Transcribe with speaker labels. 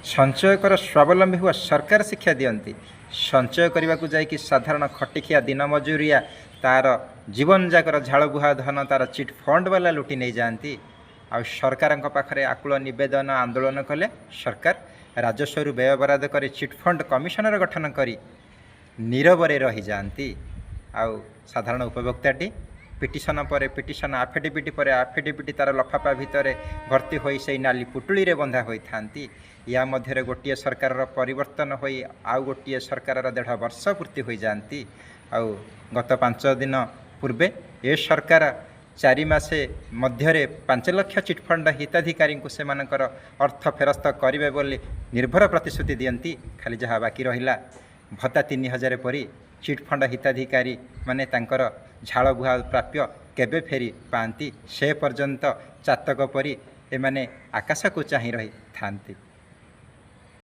Speaker 1: ସଞ୍ଚୟ କର ସ୍ୱାବଲମ୍ବୀ ହୁଅ ସରକାର ଶିକ୍ଷା ଦିଅନ୍ତି। ସଞ୍ଚୟ କରିବାକୁ ଯାଇକି ସାଧାରଣ ଖଟିଖିଆ ଦିନ ମଜୁରିଆ ତାର ଜୀବନଯାକର ଝାଳବୁହା ଧନ ତାର ଚିଟ୍ ଫଣ୍ଡ ବାଲା ଲୁଟି ନେଇଯାଆନ୍ତି। ଆଉ ସରକାରଙ୍କ ପାଖରେ ଆକୁଳ ନିବେଦନ ଆନ୍ଦୋଳନ କଲେ ସରକାର ରାଜସ୍ୱରୁ ବ୍ୟୟ ବରାଦ କରି ଚିଟ୍ ଫଣ୍ଡ କମିଶନର ଗଠନ କରି ନୀରବରେ ରହିଯାଆନ୍ତି। ଆଉ ସାଧାରଣ ଉପଭୋକ୍ତାଟି ପିଟିସନ ପରେ ପିଟିସନ ଆଫିଡେଭିଟ୍ ପରେ ଆଫିଡେଭିଟ୍ ତାର ଲଫାପା ଭିତରେ ଭର୍ତ୍ତି ହୋଇ ସେଇ ନାଲି ପୁଟୁଳିରେ ବନ୍ଧା ହୋଇଥାନ୍ତି। ୟା ମଧ୍ୟରେ ଗୋଟିଏ ସରକାରର ପରିବର୍ତ୍ତନ ହୋଇ ଆଉ ଗୋଟିଏ ସରକାରର 1.5 ବର୍ଷ ପୂର୍ତ୍ତି ହୋଇଯାଆନ୍ତି। ଆଉ ଗତ 5 ଦିନ ପୂର୍ବେ ଏ ସରକାର 4 ମାସ ମଧ୍ୟରେ 5 ଲକ୍ଷ ଚିଟ୍ଫଣ୍ଡ ହିତାଧିକାରୀଙ୍କୁ ସେମାନଙ୍କର ଅର୍ଥ ଫେରସ୍ତ କରିବେ ବୋଲି ନିର୍ଭର ପ୍ରତିଶ୍ରୁତି ଦିଅନ୍ତି। ଖାଲି ଯାହା ବାକି ରହିଲା ଭତ୍ତା 3000 ପରି ଚିଟ୍ଫଣ୍ଡ ହିତାଧିକାରୀ ମାନେ ତାଙ୍କର ଝାଳବୁହା ପ୍ରାପ୍ୟ କେବେ ଫେରି ପାଆନ୍ତି ସେ ପର୍ଯ୍ୟନ୍ତ ଚାତକ ପରି ଏମାନେ ଆକାଶକୁ ଚାହିଁ ରହିଥାନ୍ତି।